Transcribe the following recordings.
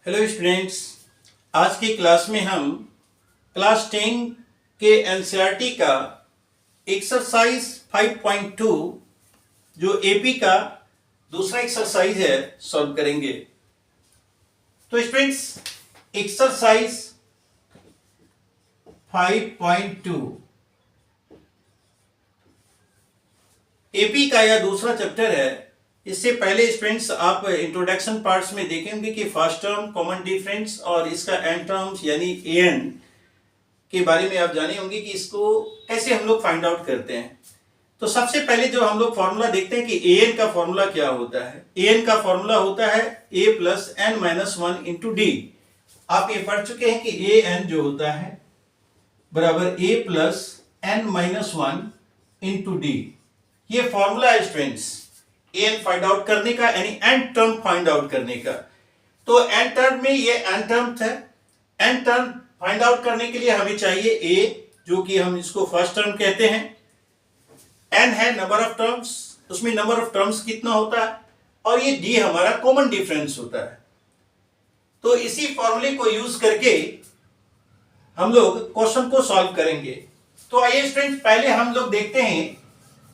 Hello students, आज की class में हम क्लास 10 के एनसीईआरटी का एक्सरसाइज 5.2 जो एपी का दूसरा एक्सरसाइज है सॉल्व करेंगे। तो स्टूडेंट्स, एक्सरसाइज 5.2 एपी का यह दूसरा चैप्टर है। इससे पहले स्टूडेंट्स आप इंट्रोडक्शन पार्ट्स में देखेंगे कि फर्स्ट टर्म, कॉमन डिफरेंस और इसका एन टर्म्स यानी एन के बारे में आप जाने होंगे कि इसको कैसे हम लोग फाइंड आउट करते हैं। तो सबसे पहले जो हम लोग फॉर्मूला देखते हैं कि एन का फॉर्मूला क्या होता है। एन का फॉर्मूला होता है A plus N minus one into D. आप ये पढ़ चुके हैं कि ए एन जो होता है बराबर A plus N minus one into D. ये फॉर्मूला है स्टूडेंट्स एन फाइंड आउट करने का, यानी एन टर्म फाइंड आउट करने का। तो एन टर्म में ये एन टर्म है। एन टर्म फाइंड आउट करने के लिए हमें चाहिए ए, जो कि हम इसको फर्स्ट टर्म कहते हैं। एन है नंबर ऑफ टर्म्स, उसमें नंबर ऑफ टर्म्स कितना होता है, और ये डी हमारा कॉमन डिफरेंस होता है। तो इसी फॉर्मूले को यूज करके हम लोग क्वेश्चन को सॉल्व करेंगे। तो आइए स्टूडेंट्स, पहले हम लोग देखते हैं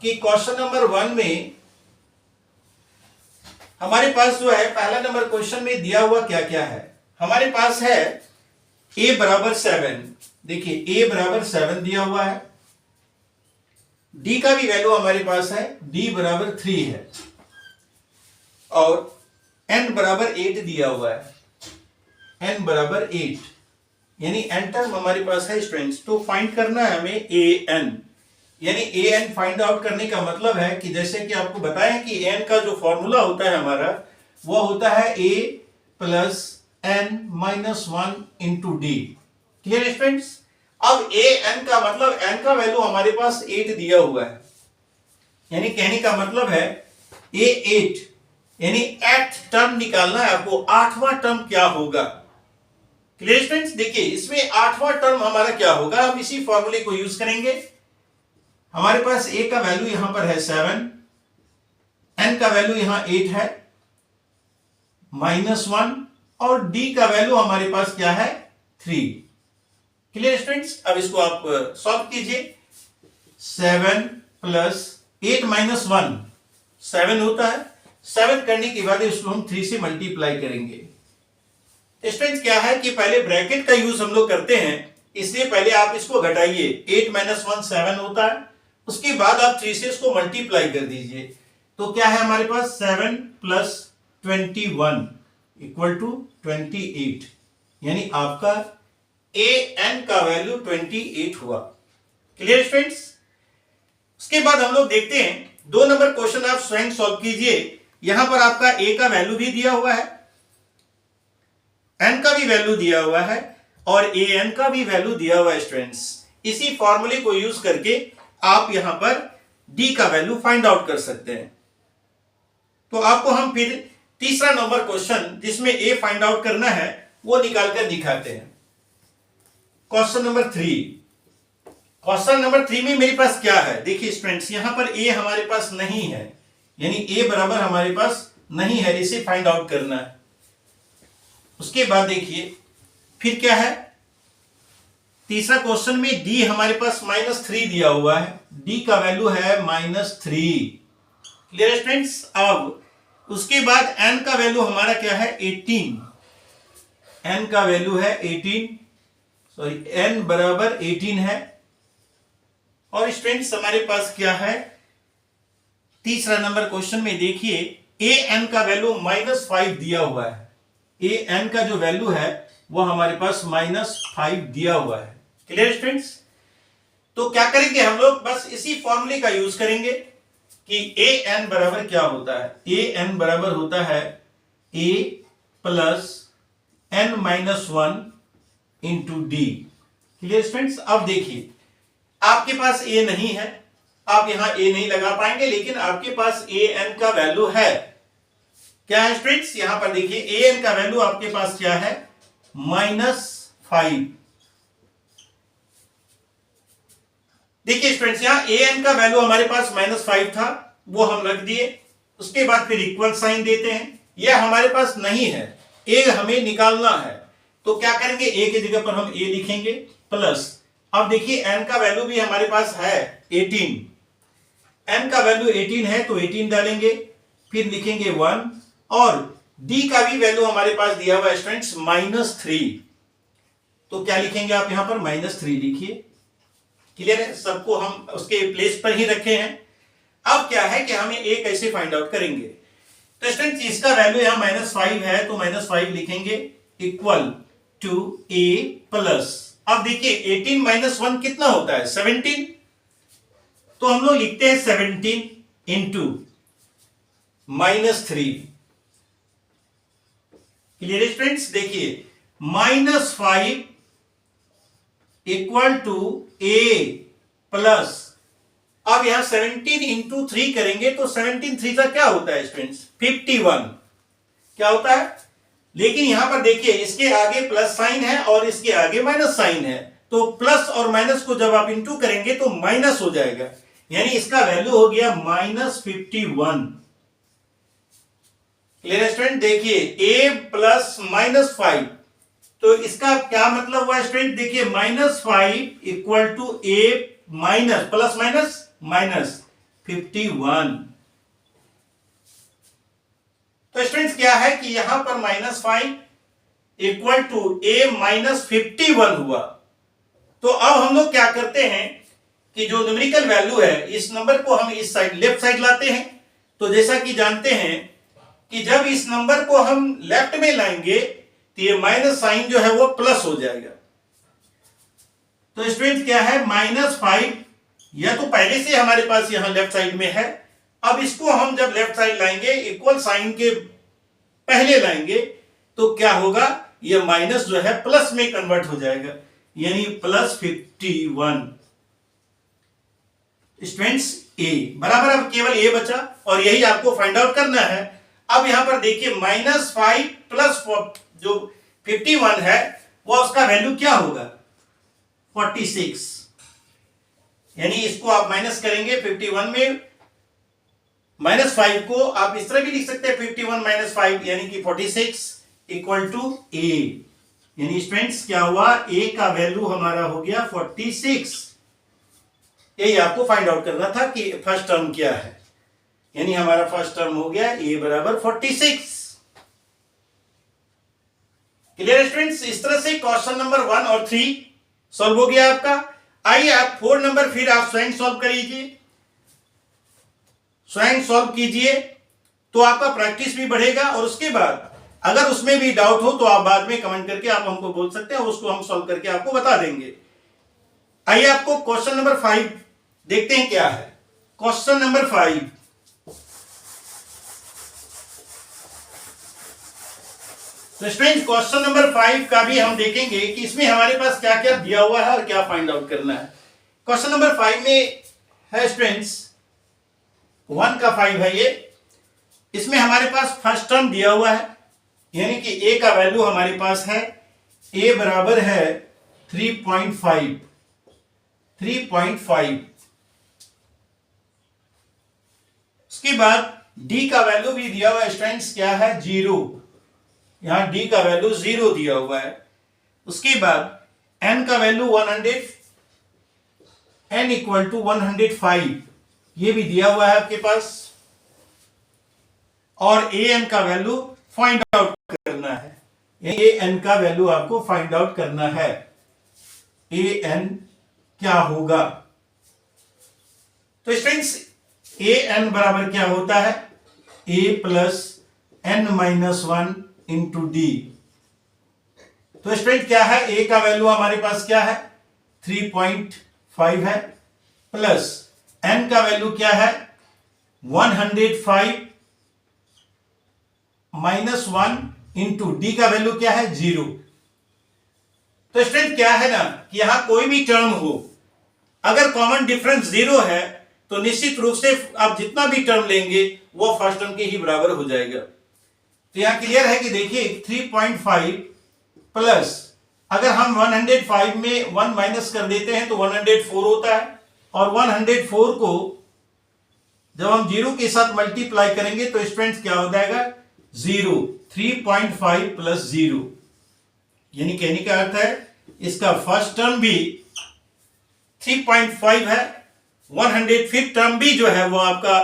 कि क्वेश्चन नंबर 1 में हमारे पास जो है पहला नंबर क्वेश्चन में दिया हुआ क्या क्या है। हमारे पास है a बराबर 7। देखिए a बराबर 7 दिया हुआ है। d का भी वैल्यू हमारे पास है, d बराबर 3 है, और n बराबर 8 दिया हुआ है, n बराबर 8, यानी n टर्म हमारे पास है स्टूडेंट्स। तो फाइंड करना है हमें a n, यानी ए एन फाइंड आउट करने का मतलब है कि जैसे कि आपको बताएं कि एन का जो फॉर्मूला होता है हमारा वो होता है A plus N minus one into D. Clear students? अब ए एन का मतलब एन का वैल्यू हमारे पास 8 दिया हुआ है, यानी कहने का मतलब है ए 8, यानी एथ टर्म निकालना है आपको। 8वां टर्म क्या होगा? Clear students? देखिए इसमें 8वां टर्म हमारा क्या होगा, हम इसी फॉर्मूले को यूज करेंगे। हमारे पास a का वैल्यू यहां पर है 7, n का वैल्यू यहां 8 है, -1, और d का वैल्यू हमारे पास क्या है 3। Clear students? अब इसको आप सॉल्व कीजिए। 7 प्लस 8 माइनस 1 7 होता है। 7 करने के बाद इसको हम 3 से मल्टीप्लाई करेंगे। स्टूडेंट्स क्या है कि पहले ब्रैकेट का यूज हम लोग करते हैं, इसलिए पहले आप इसको घटाइए। 8 माइनस 1 7 होता है, उसके बाद आप 3 से इसको मल्टीप्लाई कर दीजिए। तो क्या है हमारे पास 7 प्लस 21 इक्वल टू 28, यानी आपका ए एन का वैल्यू 28 हुआ। Clear students? उसके बाद हम लोग देखते हैं 2 नंबर क्वेश्चन आप स्वयं सॉल्व कीजिए। यहां पर आपका ए का वैल्यू भी दिया हुआ है, एन का भी वैल्यू दिया हुआ है, और ए एन का भी वैल्यू दिया हुआ है स्टूडेंट्स। इसी फॉर्मूले को यूज करके आप यहां पर d का वैल्यू फाइंड आउट कर सकते हैं। तो आपको हम फिर तीसरा नंबर क्वेश्चन जिसमें a फाइंड आउट करना है वो निकालकर दिखाते हैं। Question number 3। क्वेश्चन नंबर 3 में मेरे पास क्या है? देखिए स्टूडेंट्स, यहां पर a हमारे पास नहीं है, यानी a बराबर हमारे पास नहीं है, इसे फाइंड आउट करना है। उसके बाद देखिए फिर क्या है, तीसरा क्वेश्चन में d हमारे पास -3 दिया हुआ है, d का वैल्यू है -3। Clear students? अब उसके बाद n का वैल्यू हमारा क्या है 18, n का वैल्यू है 18, सॉरी n बराबर 18 है। और स्टूडेंट्स हमारे पास क्या है तीसरा नंबर क्वेश्चन में, देखिए a n का वैल्यू -5 दिया हुआ है। a n का जो वैल्यू है वो हमारे पास -5 दिया हुआ है। Clear students? तो क्या करेंगे हम लोग, बस इसी फॉर्मूले का यूज करेंगे कि ए एन बराबर क्या होता है। ए एन बराबर होता है A plus N minus one into D. Clear students? अब देखिए आपके पास ए नहीं है, आप यहां ए नहीं लगा पाएंगे, लेकिन आपके पास ए एन का वैल्यू है। क्या है स्टूडेंट्स? यहां पर देखिए ए एन का वैल्यू आपके पास क्या है -5। देखिए स्टूडेंट्स, यहां ए एन का वैल्यू हमारे पास -5 था, वो हम रख दिए। उसके बाद फिर इक्वल साइन देते हैं, यह हमारे पास नहीं है, ए हमें निकालना है, तो क्या करेंगे, ए की जगह पर हम ए लिखेंगे प्लस, अब देखिए n का वैल्यू भी हमारे पास है 18, n का वैल्यू 18 है तो 18 डालेंगे, फिर लिखेंगे 1, और d का भी वैल्यू हमारे पास दिया हुआ है स्टूडेंट्स -3, तो क्या लिखेंगे आप यहां पर -3 लिखिए। क्लियर है, सबको हम उसके प्लेस पर ही रखे हैं। अब क्या है कि हमें a कैसे फाइंड आउट करेंगे, तो स्टूडेंट्स इसका वैल्यू यहां -5 है तो -5 लिखेंगे इक्वल टू a प्लस, अब देखिए 18 - 1 कितना होता है 17, तो हम लोग लिखते हैं 17 इंटू -3। क्लियर स्टूडेंट्स, देखिए -5 इक्वल टू a प्लस, अब यहां 17 इंटू 3 करेंगे तो 17 3 का क्या होता है स्टूडेंट्स 51, क्या होता है, लेकिन यहां पर देखिए इसके आगे प्लस साइन है और इसके आगे माइनस साइन है, तो प्लस और माइनस को जब आप इंटू करेंगे तो माइनस हो जाएगा, यानी इसका वैल्यू हो गया -51। क्लियर स्टूडेंट, देखिए a प्लस -5, तो इसका क्या मतलब हुआ स्टूडेंट, देखिए -5 equal to a minus plus minus minus 51। तो स्टूडेंट्स क्या है कि यहां पर -5 इक्वल टू a -51 हुआ, तो अब हम लोग क्या करते हैं कि जो न्यूमेरिकल वैल्यू है इस नंबर को हम इस साइड लेफ्ट साइड लाते हैं, तो जैसा कि जानते हैं कि जब इस नंबर को हम लेफ्ट में लाएंगे तो ये माइनस साइन जो है वो प्लस हो जाएगा, तो स्टूडेंट क्या है -5 या तो पहले से हमारे पास यहां लेफ्ट साइड में है, अब इसको हम जब लेफ्ट साइड लाएंगे इक्वल साइन के पहले लाएंगे तो क्या होगा, ये माइनस जो है प्लस में कन्वर्ट हो जाएगा, यानी +51। स्टूडेंट्स a बराबर, अब केवल a बचा और यही आपको फाइंड आउट करना है। अब यहां पर देखिए -5 प्लस जो 51 है वो उसका वैल्यू क्या होगा 46, यानी इसको आप माइनस करेंगे 51 में, -5 को आप इस तरह भी लिख सकते हैं 51 - 5 यानी कि 46 इक्वल टू a, यानी स्टूडेंट्स क्या हुआ, a का वैल्यू हमारा हो गया 46। यही आपको फाइंड आउट करना था कि फर्स्ट टर्म क्या है, यानी हमारा फर्स्ट टर्म हो गया a बराबर 46। क्लियर स्टूडेंट्स, इस तरह से क्वेश्चन नंबर 1 और 3 सॉल्व हो गया आपका। आइए आप 4 नंबर फिर आप स्वयं सॉल्व करिए, स्वयं सॉल्व कीजिए तो आपका प्रैक्टिस भी बढ़ेगा, और उसके बाद अगर उसमें भी डाउट हो तो आप बाद में कमेंट करके आप हमको बोल सकते हैं और उसको हम सॉल्व करके आपको बता देंगे। आइए आपको क्वेश्चन नंबर 5 देखते हैं क्या है। क्वेश्चन नंबर 5, तो स्टूडेंट क्वेश्चन नंबर 5 का भी हम देखेंगे कि इसमें हमारे पास क्या क्या दिया हुआ है और क्या फाइंड आउट करना है। क्वेश्चन नंबर 5 में है स्टूडेंट्स 1 का 5 है ये, इसमें हमारे पास फर्स्ट टर्म दिया हुआ है, यानी कि a का वैल्यू हमारे पास है, a बराबर है 3.5। उसके बाद d का वैल्यू भी दिया हुआ है स्टूडेंट्स, क्या है 0, यहां d का वैल्यू 0 दिया हुआ है। उसके बाद n का वैल्यू 100, n इक्वल टू 105 ये भी दिया हुआ है आपके पास, और an का वैल्यू फाइंड आउट करना है, an का वैल्यू आपको फाइंड आउट करना है, an क्या होगा। तो स्टूडेंट्स an बराबर क्या होता है, a plus n minus 1 into D. तो स्टूडेंट क्या है, a का वैल्यू हमारे पास क्या है 3.5 है, प्लस n का वैल्यू क्या है 105 माइनस 1 इंटू डी का वैल्यू क्या है 0। तो स्टूडेंट क्या है ना कि यहां कोई भी टर्म हो, अगर कॉमन डिफरेंस 0 है तो निश्चित रूप से आप जितना भी टर्म लेंगे वो फर्स्ट टर्म के ही बराबर हो जाएगा। तो यहां क्लियर है कि देखिए 3.5 प्लस अगर हम 105 में 1 माइनस कर देते हैं तो 104 होता है, और 104 को जब हम 0 के साथ मल्टीप्लाई करेंगे तो स्टूडेंट्स क्या हो जाएगा 0। 3.5 प्लस 0, यानी कहने का अर्थ है इसका फर्स्ट टर्म भी 3.5 है, 105th टर्म भी जो है वो आपका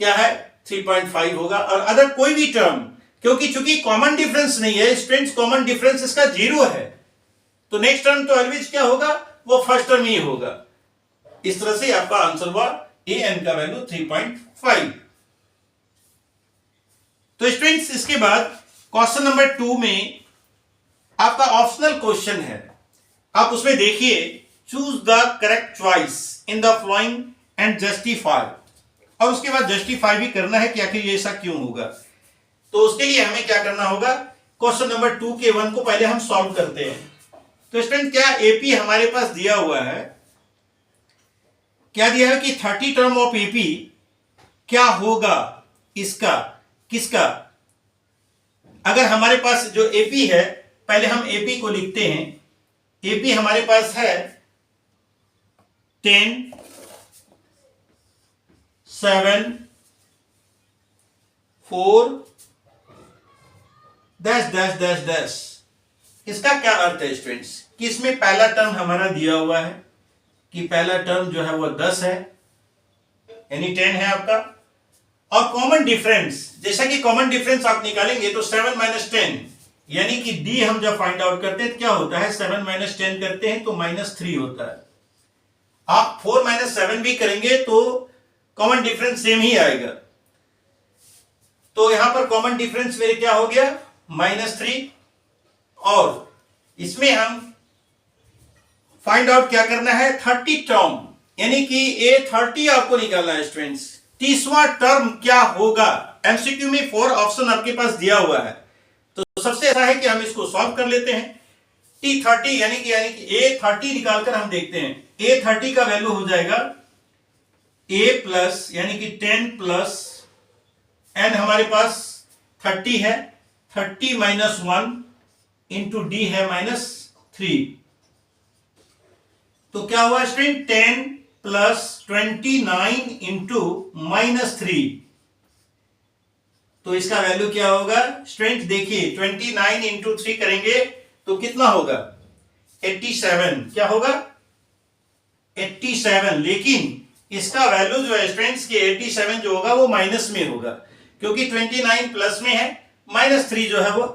क्या है 3.5 होगा, और अदर कोई भी टर्म, क्योंकि चूंकि कॉमन डिफरेंस नहीं है स्टूडेंट्स, कॉमन डिफरेंस इसका 0 है, तो नेक्स्ट टर्म तो ऑलवेज क्या होगा, वो फर्स्ट टर्म ही होगा। इस तरह से आपका आंसर हुआ an का वैल्यू 3.5। तो स्टूडेंट्स इसके बाद क्वेश्चन नंबर 2 में आपका ऑप्शनल क्वेश्चन है, आप उसमें देखिए choose the correct choice in the following and justify, और उसके बाद जस्टिफाई भी करना है कि आखिर ये ऐसा क्यों होगा। तो उसके लिए हमें क्या करना होगा, क्वेश्चन नंबर 2 के 1 को पहले हम सॉल्व करते हैं। तो स्टूडेंट क्या एपी हमारे पास दिया हुआ है, क्या दिया है कि 30 टर्म ऑफ एपी क्या होगा इसका, किसका। अगर हमारे पास जो एपी है, पहले हम एपी को लिखते हैं। एपी हमारे पास है 10, 7, 4 डैश डैश डैश डैश। इसका क्या अर्थ है स्टूडेंट्स कि इसमें पहला टर्म हमारा दिया हुआ है कि पहला टर्म जो है वो 10 है, यानी 10 है आपका, और कॉमन डिफरेंस, जैसा कि कॉमन डिफरेंस आप निकालेंगे तो 7 माइनस 10, यानी कि डी हम जब फाइंड आउट करते हैं तो क्या होता है, 7 माइनस 10 करते हैं तो -3 होता है। आप 4 माइनस 7 भी करेंगे तो कॉमन डिफरेंस सेम ही आएगा। तो यहां पर कॉमन डिफरेंस मेरे क्या हो गया, -3, और इसमें हम फाइंड आउट क्या करना है, 30 टर्म, यानी कि ये 30 आपको निकालना है स्टूडेंट्स। 30वां टर्म क्या होगा, एमसीक्यू में 4 ऑप्शन आपके पास दिया हुआ है, तो सबसे अच्छा है कि हम इसको सॉल्व कर लेते हैं। T30 यानी कि A30 निकालकर हम देखते हैं। A30 का वैल्यू हो जाएगा A प्लस यानी कि 10 प्लस n हमारे पास 30 है, 30 माइनस 1 इंटू डी है -3, तो क्या हुआ स्टूडेंट, 10 प्लस 29 इंटू -3, तो इसका वैल्यू क्या होगा स्टूडेंट, देखिए 29 इंटू 3 करेंगे तो कितना होगा 87, क्या होगा 87, लेकिन इसका वैल्यू जो है स्टूडेंट्स की 87 जो होगा वो माइनस में होगा, क्योंकि 29 प्लस में है, -3 जो है वो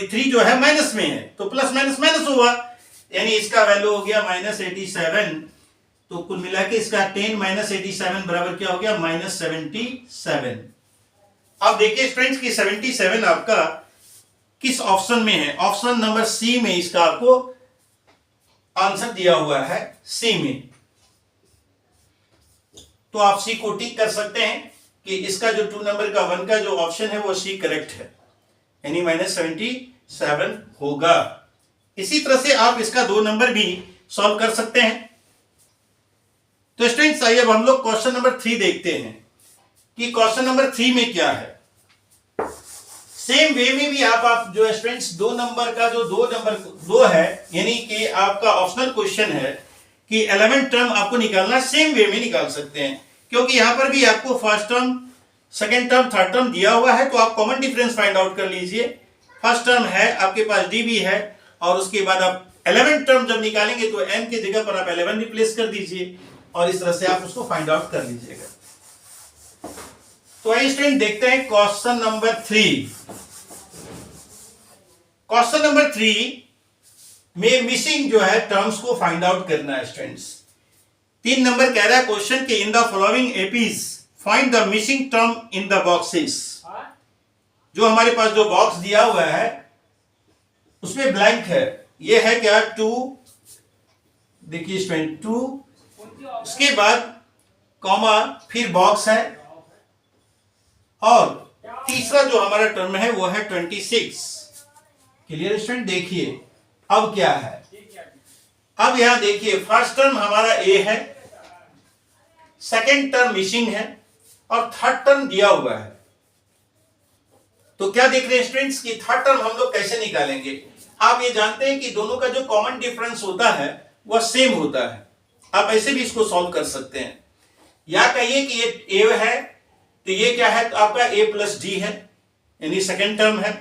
3 जो है माइनस में है, तो प्लस माइनस माइनस होगा, यानी इसका वैल्यू हो गया -87। तो कुल मिला के इसका 10 माइनस 87 बराबर क्या हो गया, -77। अब देखिए स्टूडेंट्स की 77 आपका किस ऑप्शन में है, ऑप्शन नंबर सी में इसका आपको आंसर दिया हुआ है, सी में। तो आप सी को टिक कर सकते हैं कि इसका जो 2 नंबर का 1 का जो ऑप्शन है वो सी करेक्ट है, यानी -77 होगा। इसी तरह से आप इसका 2 नंबर भी सॉल्व कर सकते हैं। तो स्टूडेंट्स आइए अब हम लोग क्वेश्चन नंबर 3 देखते हैं कि क्वेश्चन नंबर 3 में क्या है। सेम वे में भी आप जो स्टूडेंट्स 2 नंबर का जो 2 है, यानी कि आपका ऑप्शनल क्वेश्चन है कि 11 टर्म आपको निकालना, सेम वे में निकाल सकते हैं, क्योंकि यहां पर भी आपको first term, second term, third term दिया हुआ है, तो आप कॉमन डिफरेंस फाइंड आउट कर लीजिए। फर्स्ट टर्म है आपके पास डी भी है, और उसके बाद आप 11 टर्म जब निकालेंगे तो n की जगह पर आप 11 रिप्लेस कर दीजिए, और इस तरह से आप उसको फाइंड आउट कर लीजिएगा। तो आइए स्टूडेंट देखते हैं क्वेश्चन नंबर 3। क्वेश्चन नंबर 3 में मिसिंग जो है टर्म्स को फाइंड आउट करना है स्टूडेंट्स। 3 नंबर कह रहा है क्वेश्चन के in the following APs find the missing term in the boxes. जो हमारे पास जो बॉक्स दिया हुआ है उसमें ब्लैंक है, ये है क्या 2, देखिए स्टूडेंट 2, उसके बाद कॉमा, फिर बॉक्स है, और तीसरा जो हमारा टर्म है वो है 26। क्लियर स्टूडेंट, देखिए अब क्या है, अब यहां देखिए फर्स्ट टर्म हमारा ए है, सेकेंड टर्म मिसिंग है, और थर्ड टर्म दिया हुआ है। तो क्या देख रहे हैं स्टूडेंट्स कि थर्ड टर्म हम लोग कैसे निकालेंगे। आप ये जानते हैं कि दोनों का जो कॉमन डिफरेंस होता है वह सेम होता है, आप ऐसे भी इसको सॉल्व कर सकते हैं। या कहिए कि ये ए है, तो ये क्या है, तो आपका a प्लस डी है, यानी सेकेंड टर्म है,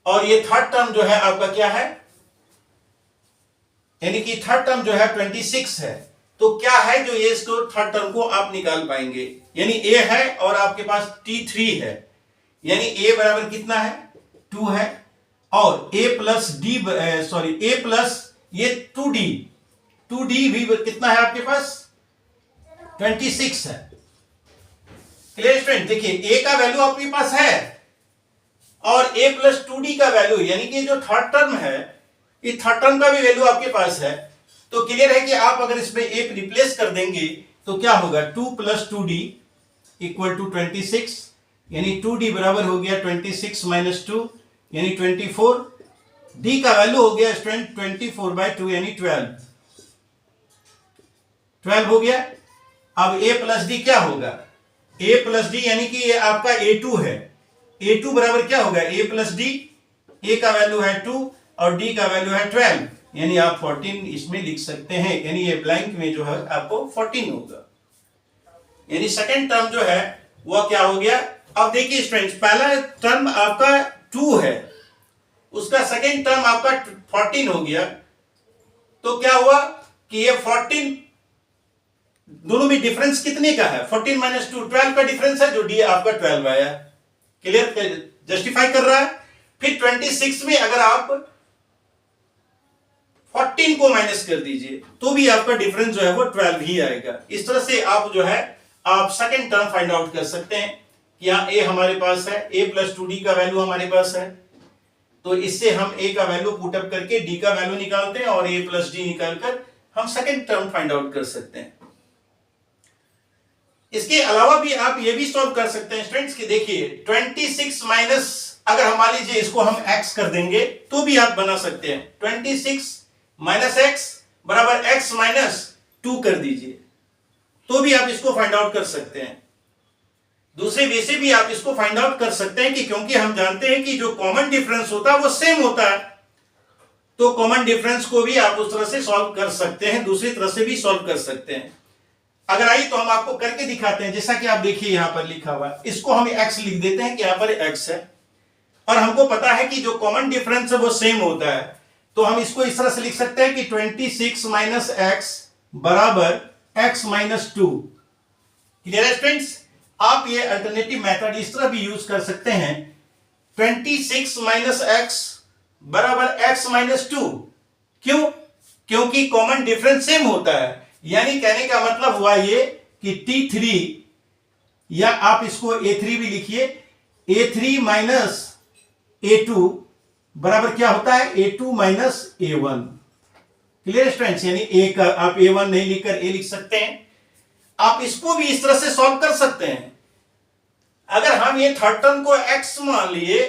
और ये थर्ड टर्म जो है आपका क्या है, यानी कि थर्ड टर्म जो है 26 है। तो क्या है जो ये इसको थर्ड टर्म को आप निकाल पाएंगे, यानी a है और आपके पास t3 है, यानी a बराबर कितना है 2 है, और a plus D sorry a plus ये 2d भी कितना है आपके पास 26 है। क्लियर स्टूडेंट, देखिए a का वैल्यू आपके पास है और a प्लस 2d का वैल्यू, यानी कि जो थर्ड टर्म है ये थर्ड टर्म का भी वैल्यू आपके पास है। तो क्लियर है कि आप अगर इसमें a रिप्लेस कर देंगे तो क्या होगा 2 प्लस 2d इक्वल टू 26, यानी 2d बराबर हो गया 26 माइनस 2 यानी 24, d का वैल्यू हो गया स्टूडेंट 24/2 यानी 12 हो गया। अब a प्लस डी क्या होगा, a प्लस डी यानी कि ये आपका a2 है, a2 बराबर क्या होगा a प्लस डी, a का वैल्यू है 2 और d का वैल्यू है 12, यानी आप 14 इसमें लिख सकते हैं, यानी ये ब्लैंक में जो है आपको 14 होगा, यानी सेकंड टर्म जो है वो क्या हो गया। अब देखिए स्टूडेंट्स, पहला टर्म आपका 2 है, उसका सेकंड टर्म आपका 14 हो गया, तो क्या हुआ कि ये 14 दोनों में डिफरेंस कितने का है 14 माइनस 2 12 का डिफरेंस है, जो डी आपका 12 आया। क्लियर, जस्टिफाई कर रहा है। फिर 26 में अगर आप 14 को माइनस कर दीजिए तो भी आपका डिफरेंस जो है वो 12 ही आएगा। इस तरह से आप जो है आप सेकंड टर्म फाइंड आउट कर सकते हैं। यहाँ a हमारे पास है, a प्लस 2d का वैल्यू हमारे पास है, तो इससे हम a का वैल्यू पुटअप करके d का वैल्यू निकालते हैं और a प्लस डी निकालकर हम सेकंड टर्म फाइंड आउट कर सकते हैं। इसके अलावा भी आप ये भी सॉल्व कर सकते हैं स्टूडेंट्स कि देखिए 26 माइनस, अगर हम मान लीजिए इसको हम x कर देंगे तो भी आप बना सकते हैं। 26 माइनस x बराबर x माइनस 2 कर दीजिए तो भी आप इसको फाइंड आउट कर सकते हैं। दूसरे वे से भी आप इसको फाइंड आउट कर सकते हैं कि क्योंकि हम जानते हैं कि जो कॉमन डिफरेंस होता है वो सेम होता है, तो कॉमन डिफरेंस को भी आप उस तरह से सॉल्व कर सकते हैं, दूसरी तरह से भी सॉल्व कर सकते हैं। अगर आइए तो हम आपको करके दिखाते हैं। जैसा कि आप देखिए यहां पर लिखा हुआ है, इसको हम x लिख देते हैं कि यहां पर x है और हमको पता है कि जो कॉमन डिफरेंस है वो सेम होता है, तो हम इसको इस तरह से लिख सकते हैं कि 26 माइनस एक्स बराबर x माइनस 2। क्लियर है स्टूडेंट्स, आप ये अल्टरनेटिव मेथड इस तरह भी यूज कर सकते हैं 26 माइनस एक्स बराबर x माइनस 2। क्यों? क्योंकि कॉमन डिफरेंस सेम होता है, यानी कहने का मतलब हुआ ये कि T3, या आप इसको A3 भी लिखिए, A3 माइनस A2 बराबर क्या होता है A2 minus A1। Clear students, यानी A का आप A1 नहीं लिखकर A लिख सकते हैं। आप इसको भी इस तरह से सॉल्व कर सकते हैं। अगर हम ये थर्ड टर्म को x मान लिए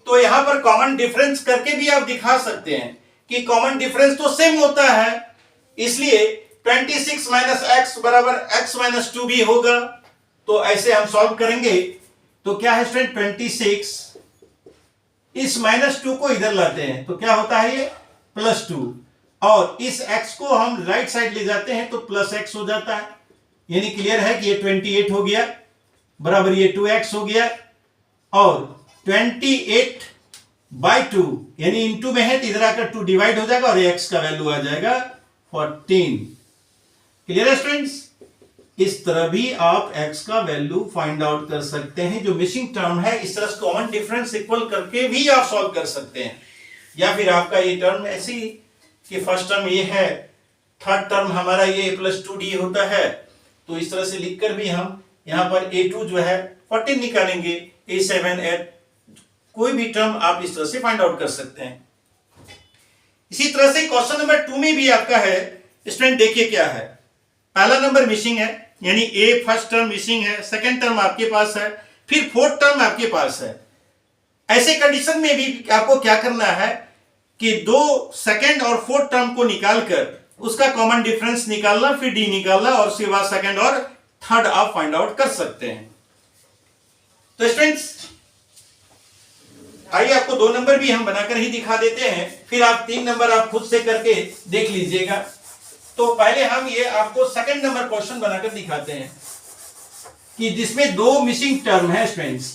तो यहां पर कॉमन डिफरेंस करके भी आप दिखा सकते हैं कि कॉमन डिफरेंस तो सेम होता है, इसलिए 26 माइनस एक्स बराबर x माइनस 2 भी होगा। तो ऐसे हम सॉल्व करेंगे तो क्या है स्टूडेंट 26, इस माइनस 2 को इधर लाते हैं तो क्या होता है ये प्लस 2, और इस x को हम राइट साइड ले जाते हैं तो प्लस x हो जाता है, यानी क्लियर है कि ये 28 हो गया बराबर ये 2x हो गया, और 28/2 यानी इनटू में है तो इधर आकर 2 डिवाइड हो जाएगा और x का वैल्यू आ जाएगा 14। क्लियर है स्टूडेंट्स, इस तरह भी आप x का वैल्यू फाइंड आउट कर सकते हैं। जो मिसिंग टर्म है इस तरह कॉमन डिफरेंस इक्वल करके भी आप सॉल्व कर सकते हैं, या फिर आपका ये टर्म ऐसी कि फर्स्ट टर्म ये है, थर्ड टर्म हमारा ये प्लस 2d होता है, तो इस तरह से लिखकर भी हम यहां पर A2 जो है 14 निकालेंगे, A7 8 कोई भी टर्म आप इस तरह से फाइंड आउट कर सकते हैं। इसी तरह से क्वेश्चन नंबर 2 में भी आपका है स्टूडेंट, देखिए क्या है, पहला नंबर मिसिंग है, यानी A फर्स्ट टर्म मिसिंग है, सेकंड टर्म आपके पास है, फिर फोर्थ टर्म आपके पास है। ऐसे कंडीशन में भी आपको क्या करना है कि दो सेकंड और फोर्थ टर्म को निकालकर उसका कॉमन डिफरेंस निकालना, फिर डी निकालना, और उसके बाद सेकंड और थर्ड आप फाइंड आउट कर सकते हैं। तो स्टूडेंट्स आइए आपको 2 नंबर भी हम बनाकर ही दिखा देते हैं, फिर आप 3 नंबर आप खुद से करके देख लीजिएगा। तो पहले हम ये आपको सेकंड नंबर क्वेश्चन बनाकर दिखाते हैं कि जिसमें 2 मिसिंग टर्म है स्टूडेंट्स।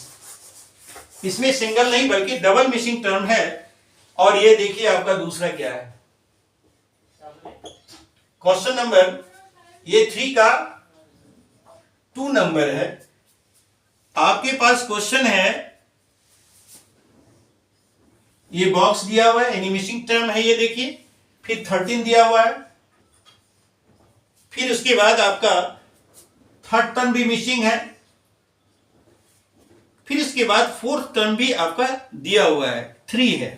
इसमें सिंगल नहीं बल्कि डबल मिसिंग टर्म है। और ये देखिए आपका दूसरा क्या है, क्वेश्चन नंबर ये 3 का 2 नंबर है। आपके पास क्वेश्चन है, ये बॉक्स दिया हुआ है, यानी मिसिंग टर्म है ये देखिए, फिर 13 दिया हुआ है, फिर उसके बाद आपका थर्ड टर्म भी मिसिंग है, फिर इसके बाद फोर्थ टर्म भी आपका दिया हुआ है, 3 है।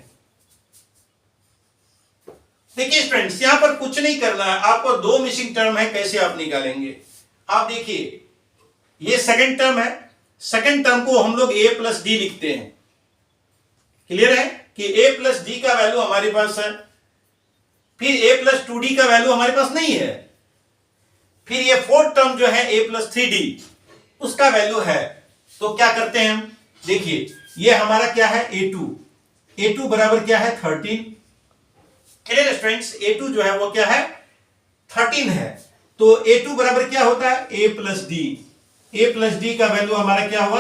देखिए स्टूडेंट्स, यहां पर कुछ नहीं करना है आपको, 2 मिसिंग टर्म है, कैसे आप निकालेंगे। आप देखिए ये सेकंड टर्म है, सेकंड टर्म को हम लोग a प्लस डी लिखते हैं। क्लियर है कि a प्लस डी का वैल्यू हमारे पास है, फिर a प्लस 2d का वैल्यू हमारे पास नहीं है, फिर ये फोर्थ टर्म जो है a प्लस 3d उसका वैल्यू है। तो क्या करते हैं हम, देखिए ये हमारा क्या है a2 बराबर क्या है 13। क्लियर स्टूडेंट्स, a2 जो है वो क्या है 13 है। तो a2 बराबर क्या होता है a प्लस डी का वैल्यू हमारा क्या हुआ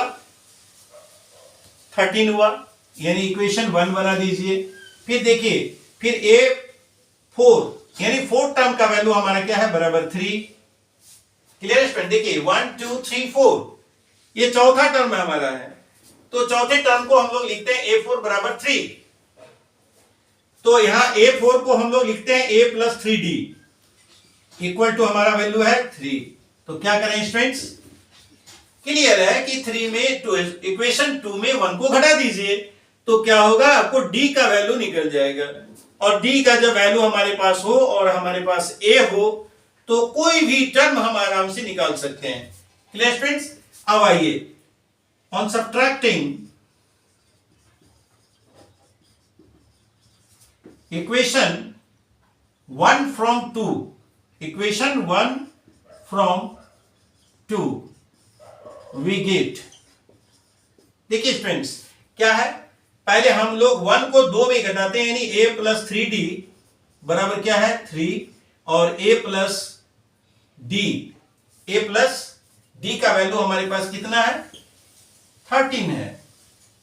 13 हुआ, यानी इक्वेशन 1 बना दीजिए। फिर देखिए फिर a4 यानी फोर्थ टर्म का वैल्यू हमारा क्या है बराबर 3। क्लियर स्टूडेंट, देखिए 1 2 3 4 ये चौथा टर्म हमारा है, तो चौथे टर्म को हम लोग लिखते हैं a4 बराबर 3। तो यहां a4 को हम लोग लिखते हैं a plus 3d equal to हमारा वैल्यू है 3। तो क्या करें स्टूडेंट्स, क्लियर है कि 3 में इक्वेशन 2 में 1 को घटा दीजिए, तो क्या होगा आपको d का वैल्यू निकल जाएगा। और d का जब वैल्यू हमारे पास हो और हमारे पास a हो तो कोई भी टर्म हम आराम से निकाल सकते हैं। क्लियर स्टूडेंट्स, अब आइए on subtracting equation 1 from 2, equation 1 from 2 we get. देखिए स्टूडेंट्स क्या है, पहले हम लोग 1 को 2 में घटाते हैं, यानी a प्लस 3d बराबर क्या है 3, और a प्लस d का वैल्यू हमारे पास कितना है 13 है।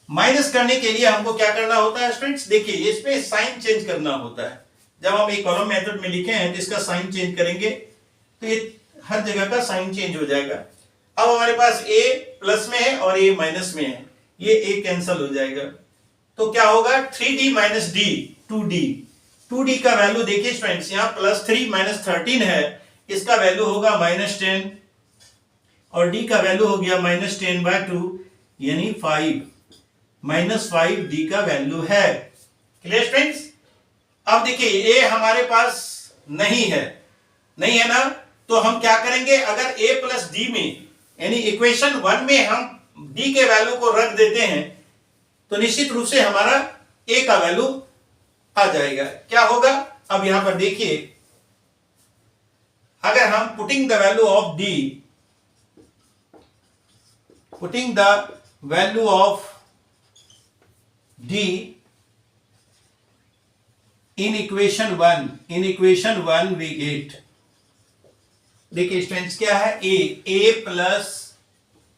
माइनस करने के लिए हमको क्या करना होता है स्टूडेंट्स, देखिए इस पे साइन चेंज करना होता है। जब हम एक कॉलम मेथड में लिखे हैं तो इसका साइन चेंज करेंगे तो ये हर जगह का साइन चेंज हो जाएगा। अब हमारे पास a प्लस में है और a माइनस में है, ये a कैंसल हो जाएगा। तो क्या होगा 3d माइनस d 2d का वैल्यू देखिए स्टूडेंट्स, यहाँ प्लस 3 माइनस 13 है, इसका वैल्यू होगा -10 और d का वैल्यू हो गया -10/2 यानी 5, -5d का वैल्यू है। क्लियर स्टूडेंट्स, अब देखिए a हमारे पास नहीं है ना, तो हम क्या करेंगे, अगर a प्लस डी में यानी इक्वेशन 1 में हम d के वैल्यू को रख देते हैं तो निश्चित रूप से हमारा a का वैल्यू आ जाएगा। क्या होगा, अब यहां पर देखिए अगर हम putting the value of d in equation 1 we get, देखिए स्टूडेंट्स क्या है a प्लस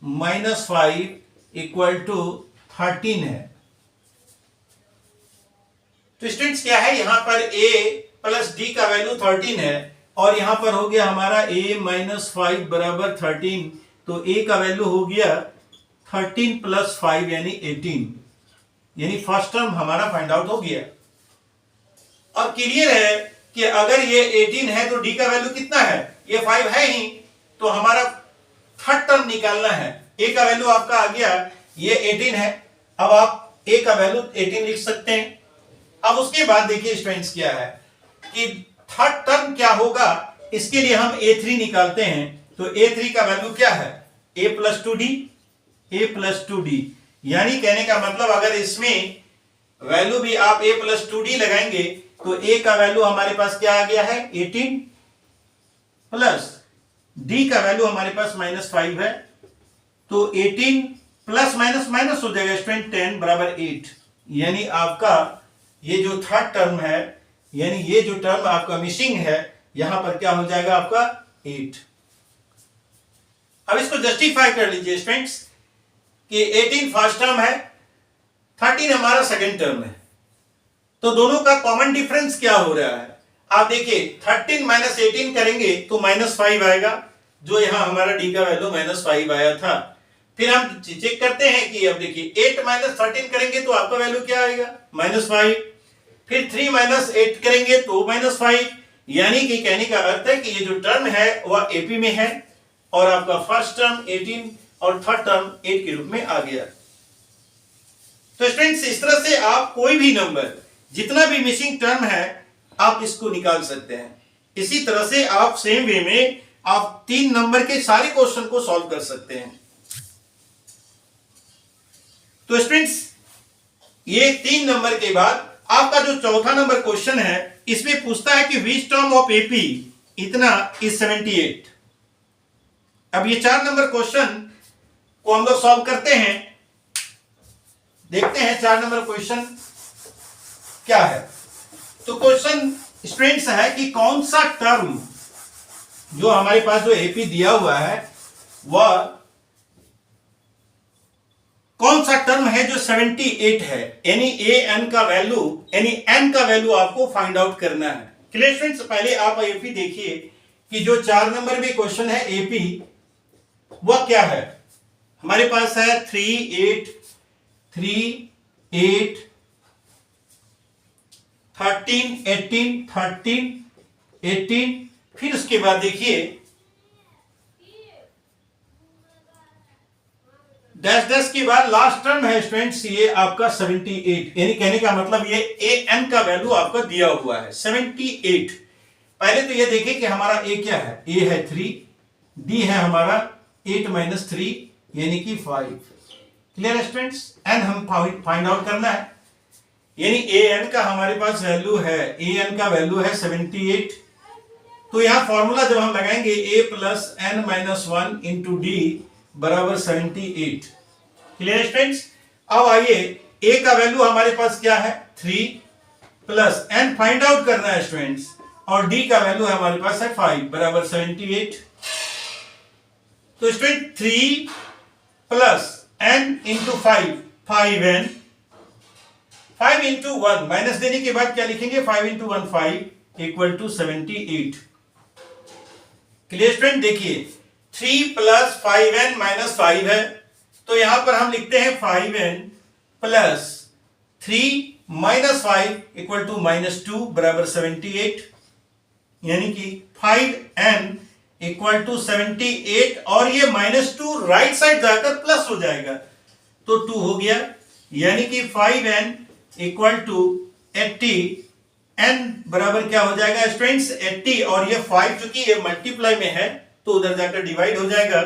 -5 इक्वल टू 13 है। तो स्टूडेंट्स क्या है, यहां पर a प्लस d का वैल्यू 13 है और यहां पर हो गया हमारा a माइनस 5 बराबर 13, तो a का वैल्यू हो गया 13 प्लस 5 यानी 18, यानी फर्स्ट टर्म हमारा फाइंड आउट हो गया। और क्लियर है कि अगर ये 18 है तो d का वैल्यू कितना है, ये 5 है ही, तो हमारा थर्ड टर्म निकालना है। a का वैल्यू आपका आ गया, ये 18 है, अब आप a का वैल्यू 18 लिख सकते हैं। अब उसके बाद देखिए स्टूडेंट्स क्या है कि थर्ड टर्म क्या होगा, इसके लिए हम a3 निकालते हैं। तो a3 का वैल्यू क्या है a प्लस 2d, यानी कहने का मतलब अगर इसमें वैल्यू भी आप a प्लस 2d लगाएंगे तो a का वैल्यू हमारे पास क्या आ गया है 18 प्लस d का वैल्यू हमारे पास -5 है, तो 18 प्लस माइनस हो जाएगा स्टूडेंट 10 बराबर 8, यानी आपका ये जो थर्ड टर्म है, यानी ये जो टर्म आपका मिसिंग है, यहां पर क्या हो जाएगा आपका 8। अब इसको जस्टिफाई कर लीजिए स्टूडेंट्स कि 18 फर्स्ट टर्म है 13 हमारा सेकेंड टर्म है। तो दोनों का कॉमन डिफरेंस क्या हो रहा है, आप देखिए 13 माइनस 18 करेंगे तो -5 आएगा, जो यहां हमारा डी का वैल्यू -5 आया था। फिर हम चेक करते हैं कि अब देखिए 8 माइनस 13 करेंगे तो आपका वैल्यू क्या आएगा, -5। फिर 3 माइनस 8 करेंगे तो -5, यानी कि कहने का अर्थ है कि ये जो टर्म है वह एपी में है और आपका फर्स्ट टर्म 18 और थर्ड टर्म 8 के रूप में आ गया। तो स्टूडेंट्स इस तरह से आप कोई भी नंबर जितना भी मिसिंग टर्म है आप इसको निकाल सकते हैं। इसी तरह से आप सेम वे में आप 3 नंबर के सारे क्वेश्चन को सॉल्व कर सकते हैं। तो स्टूडेंट्स ये 3 नंबर के बाद आपका जो चौथा नंबर क्वेश्चन है इसमें पूछता है कि विच टर्म ऑफ एपी इतना इज 78। अब ये 4 नंबर क्वेश्चन को हम लोग सॉल्व करते हैं। देखते हैं 4 नंबर क्वेश्चन क्या है। तो क्वेश्चन स्टूडेंट्स है कि कौन सा टर्म जो हमारे पास जो एपी दिया हुआ है वह कौन सा टर्म है जो 78 है, यानी ए एन का वैल्यू, यानी एन का वैल्यू आपको फाइंड आउट करना है। क्लियर स्टूडेंट्स, पहले आप एपी देखिए कि जो 4 नंबर में क्वेश्चन है एपी वह क्या है। हमारे पास है 3 8 3 8 13 18 13 18, फिर उसके बाद देखिए डैश डैश के बाद लास्ट टर्म है स्टूडेंट्स ये आपका 78, यानी कहने का मतलब ये ए एन का वैल्यू आपका दिया हुआ है 78। पहले तो ये देखिए कि हमारा ए क्या है, ए है 3, डी है हमारा 8 माइनस 3 यानी कि 5। क्लियर स्टूडेंट्स, एन हम फाइंड आउट करना है, यानी ए एन का हमारे पास वैल्यू है, ए एन का वैल्यू है 78। तो यहां फॉर्मूला जब हम लगाएंगे a plus N minus 1 into D बराबर 78। क्लियर स्टूडेंट्स, अब आइए a का वैल्यू हमारे पास क्या है 3 प्लस n फाइंड आउट करना है स्टूडेंट्स, और d का वैल्यू हमारे पास है 5 बराबर 78। तो student 3 plus n into 5 5n, 5 into 1 minus देने के बाद क्या लिखेंगे 5 into 1 5 equal to 78। Clear student, देखिए 3 प्लस 5n माइनस 5 है, तो यहां पर हम लिखते हैं 5n plus 3 minus 5 equal to -2 बराबर 78, यानी कि 5n इक्वल टू 78, और ये -2 राइट साइड जाकर प्लस हो जाएगा तो 2 हो गया, यानी कि 5n इक्वल टू 80, n बराबर क्या हो जाएगा स्टूडेंट्स 80, और ये 5 चूंकि ये मल्टीप्लाई में है तो उधर जाकर डिवाइड हो जाएगा,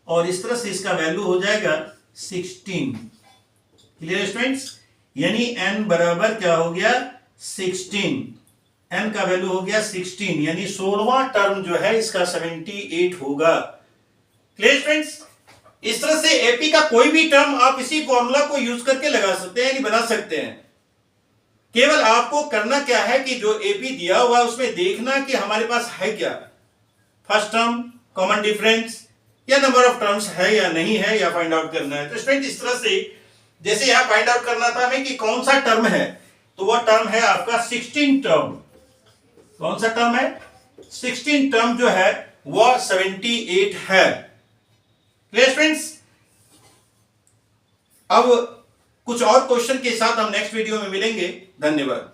और इस तरह से इसका वैल्यू हो जाएगा 16। क्लियर स्टूडेंट्स, यानी n बराबर क्या हो गया 16, n का वैल्यू हो गया 16, यानी 16वां टर्म जो है इसका 78 होगा। क्लियर स्टूडेंट्स, इस तरह से एपी का कोई भी टर्म आप इसी फॉर्मूला को यूज करके लगा सकते हैं, यानी बना सकते हैं। केवल आपको करना क्या है कि जो एपी दिया हुआ है उसमें देखना कि हमारे पास है क्या, फर्स्ट टर्म, कॉमन डिफरेंस, या नंबर ऑफ टर्म्स है या नहीं है, या फाइंड आउट करना है। तो स्टूडेंट इस तरह से जैसे यहां फाइंड आउट करना था हमें कि कौन सा टर्म है, तो वह टर्म है आपका 16 टर्म। कौन सा टर्म है 16 टर्म जो है वह 78 है। क्लियर स्टूडेंट्स, अब कुछ और क्वेश्चन के साथ हम नेक्स्ट वीडियो में मिलेंगे। धन्यवाद।